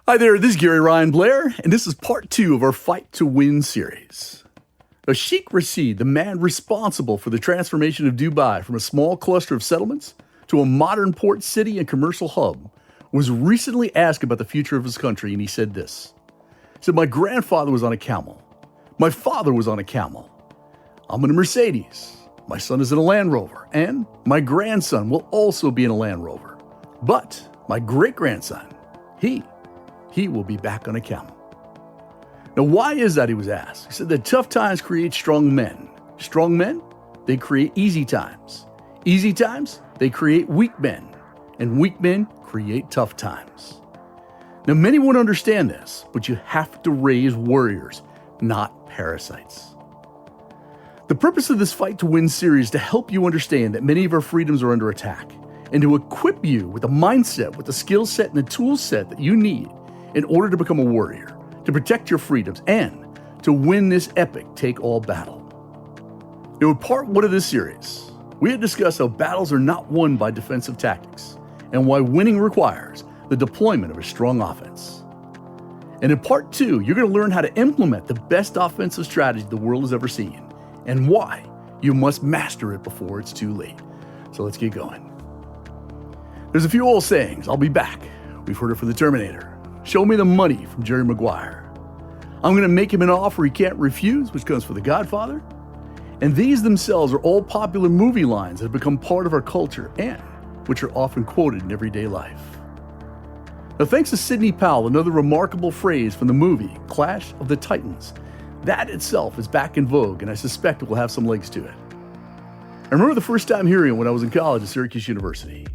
Hi there, this is garyryanblair, and this is part 2 of our Fight to Win series. Now, Sheikh Rashid, the man responsible for the transformation of Dubai from a small cluster of settlements to a modern port city and commercial hub, was recently asked about the future of his country, and he said this. He said, "My grandfather was on a camel. My father was on a camel. I'm in a Mercedes. My son is in a Land Rover, and my grandson will also be in a Land Rover. But my great-grandson, he will be back on a camel." Now, why is that, he was asked? He said that tough times create strong men. Strong men, they create easy times. Easy times, they create weak men. And weak men create tough times. Now, many won't understand this, but you have to raise warriors, not parasites. The purpose of this Fight to Win series is to help you understand that many of our freedoms are under attack, and to equip you with the mindset, with the skill set, and the tool set that you need in order to become a warrior, to protect your freedoms, and to win this epic take-all battle. Now, in part 1 of this series, we had discussed how battles are not won by defensive tactics, and why winning requires the deployment of a strong offense. And in part 2, you're going to learn how to implement the best offensive strategy the world has ever seen, and why you must master it before it's too late. So let's get going. There's a few old sayings. I'll be back. We've heard it from the Terminator. Show me the money from Jerry Maguire. I'm going to make him an offer he can't refuse, which comes from The Godfather. And these themselves are all popular movie lines that have become part of our culture and which are often quoted in everyday life. Now, thanks to Sidney Powell, another remarkable phrase from the movie Clash of the Titans, that itself is back in vogue, and I suspect it will have some legs to it. I remember the first time hearing it when I was in college at Syracuse University.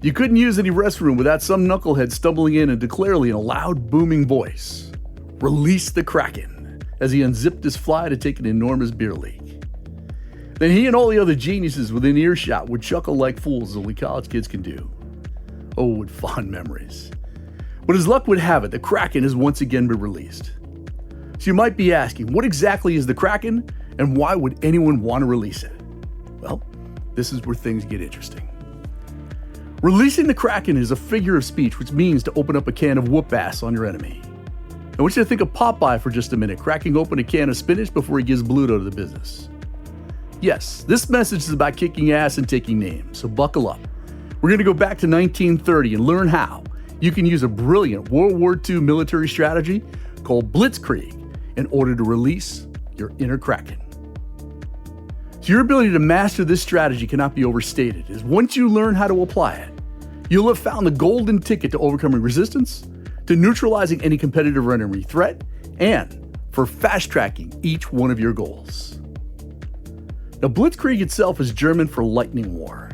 You couldn't use any restroom without some knucklehead stumbling in and declaring in a loud, booming voice, "Release the Kraken," as he unzipped his fly to take an enormous beer leak. Then he and all the other geniuses within earshot would chuckle like fools, as only college kids can do. Oh, what fond memories. But as luck would have it, the Kraken has once again been released. So you might be asking, what exactly is the Kraken, and why would anyone want to release it? Well, this is where things get interesting. Releasing the Kraken is a figure of speech which means to open up a can of whoop ass on your enemy. I want you to think of Popeye for just a minute, cracking open a can of spinach before he gives Bluto to the business. Yes, this message is about kicking ass and taking names, so buckle up. We're going to go back to 1930 and learn how you can use a brilliant World War II military strategy called Blitzkrieg in order to release your inner Kraken. So your ability to master this strategy cannot be overstated, as once you learn how to apply it, you'll have found the golden ticket to overcoming resistance, to neutralizing any competitive or enemy threat, and for fast-tracking each one of your goals. Now, Blitzkrieg itself is German for lightning war.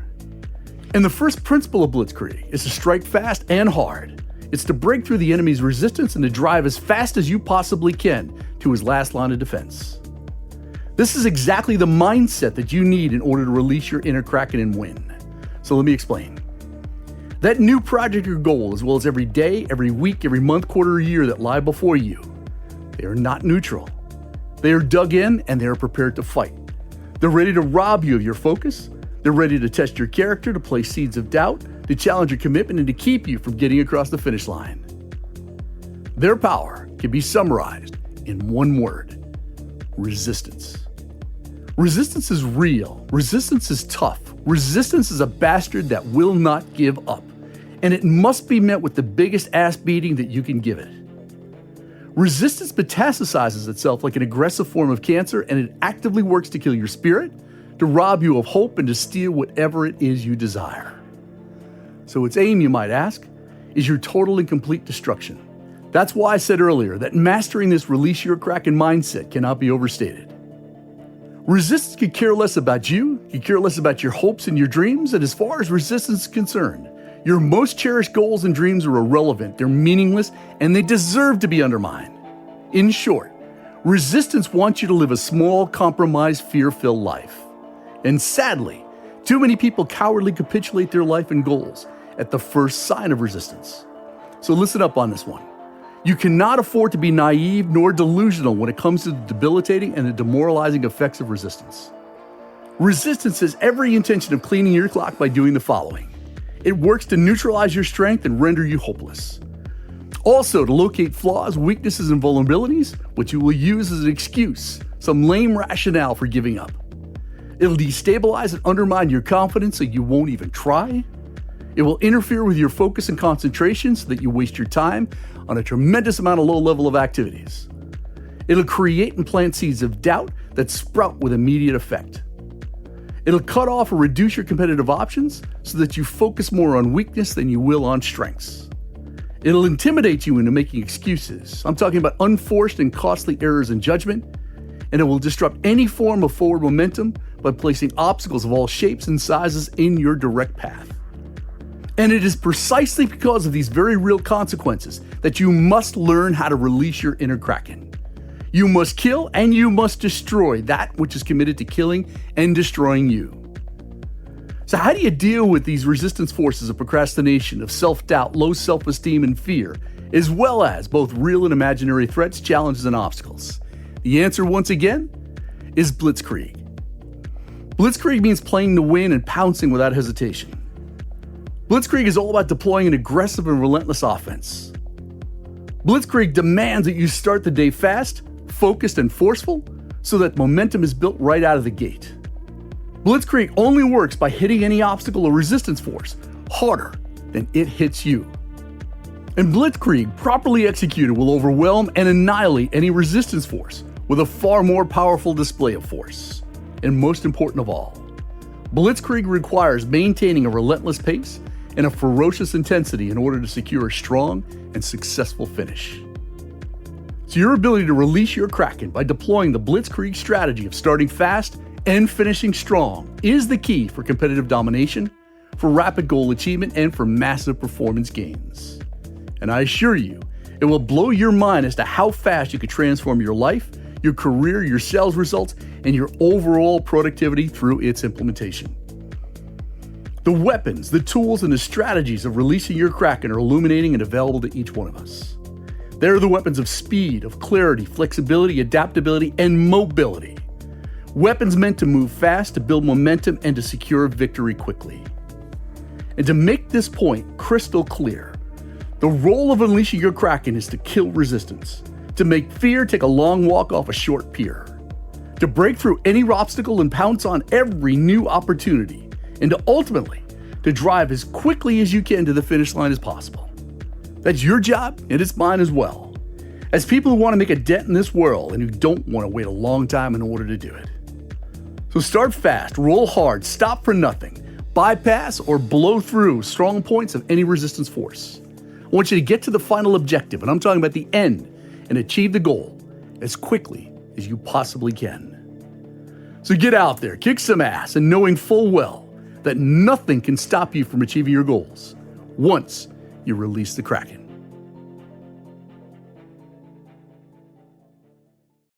And the first principle of Blitzkrieg is to strike fast and hard. It's to break through the enemy's resistance and to drive as fast as you possibly can to his last line of defense. This is exactly the mindset that you need in order to release your inner Kraken and win. So let me explain. That new project or goal, as well as every day, every week, every month, quarter, or year that lie before you, they are not neutral. They are dug in and they are prepared to fight. They're ready to rob you of your focus. They're ready to test your character, to place seeds of doubt, to challenge your commitment, and to keep you from getting across the finish line. Their power can be summarized in one word: resistance. Resistance is real. Resistance is tough. Resistance is a bastard that will not give up. And it must be met with the biggest ass beating that you can give it. Resistance metastasizes itself like an aggressive form of cancer, and it actively works to kill your spirit, to rob you of hope, and to steal whatever it is you desire. So its aim, you might ask, is your total and complete destruction. That's why I said earlier that mastering this release your Kraken mindset cannot be overstated. Resistance could care less about you, could care less about your hopes and your dreams, and as far as resistance is concerned, your most cherished goals and dreams are irrelevant, they're meaningless, and they deserve to be undermined. In short, resistance wants you to live a small, compromised, fear-filled life. And sadly, too many people cowardly capitulate their life and goals at the first sign of resistance. So listen up on this one. You cannot afford to be naive nor delusional when it comes to the debilitating and the demoralizing effects of resistance. Resistance has every intention of cleaning your clock by doing the following. It works to neutralize your strength and render you hopeless. Also, to locate flaws, weaknesses, and vulnerabilities, which you will use as an excuse, some lame rationale for giving up. It'll destabilize and undermine your confidence so you won't even try. It will interfere with your focus and concentration so that you waste your time on a tremendous amount of low-level of activities. It'll create and plant seeds of doubt that sprout with immediate effect. It'll cut off or reduce your competitive options so that you focus more on weakness than you will on strengths. It'll intimidate you into making excuses. I'm talking about unforced and costly errors in judgment. And it will disrupt any form of forward momentum by placing obstacles of all shapes and sizes in your direct path. And it is precisely because of these very real consequences that you must learn how to release your inner kraken. You must kill and you must destroy that which is committed to killing and destroying you. So how do you deal with these resistance forces of procrastination, of self-doubt, low self-esteem, and fear, as well as both real and imaginary threats, challenges, and obstacles? The answer, once again, is blitzkrieg. Blitzkrieg means playing to win and pouncing without hesitation. Blitzkrieg is all about deploying an aggressive and relentless offense. Blitzkrieg demands that you start the day fast, focused, and forceful so that momentum is built right out of the gate. Blitzkrieg only works by hitting any obstacle or resistance force harder than it hits you. And Blitzkrieg, properly executed, will overwhelm and annihilate any resistance force with a far more powerful display of force. And most important of all, Blitzkrieg requires maintaining a relentless pace and a ferocious intensity in order to secure a strong and successful finish. So your ability to release your kraken by deploying the Blitzkrieg strategy of starting fast and finishing strong is the key for competitive domination, for rapid goal achievement, and for massive performance gains. And I assure you, it will blow your mind as to how fast you could transform your life, your career, your sales results, and your overall productivity through its implementation. The weapons, the tools, and the strategies of releasing your kraken are illuminating and available to each one of us. They're the weapons of speed, of clarity, flexibility, adaptability, and mobility. Weapons meant to move fast, to build momentum, and to secure victory quickly. And to make this point crystal clear, the role of unleashing your kraken is to kill resistance, to make fear take a long walk off a short pier, to break through any obstacle and pounce on every new opportunity, and to ultimately to drive as quickly as you can to the finish line as possible. That's your job, and it's mine as well, as people who want to make a dent in this world and who don't want to wait a long time in order to do it. So start fast, roll hard, stop for nothing, bypass or blow through strong points of any resistance force. I want you to get to the final objective, and I'm talking about the end, and achieve the goal as quickly as you possibly can. So get out there, kick some ass, and knowing full well that nothing can stop you from achieving your goals once you release the kraken.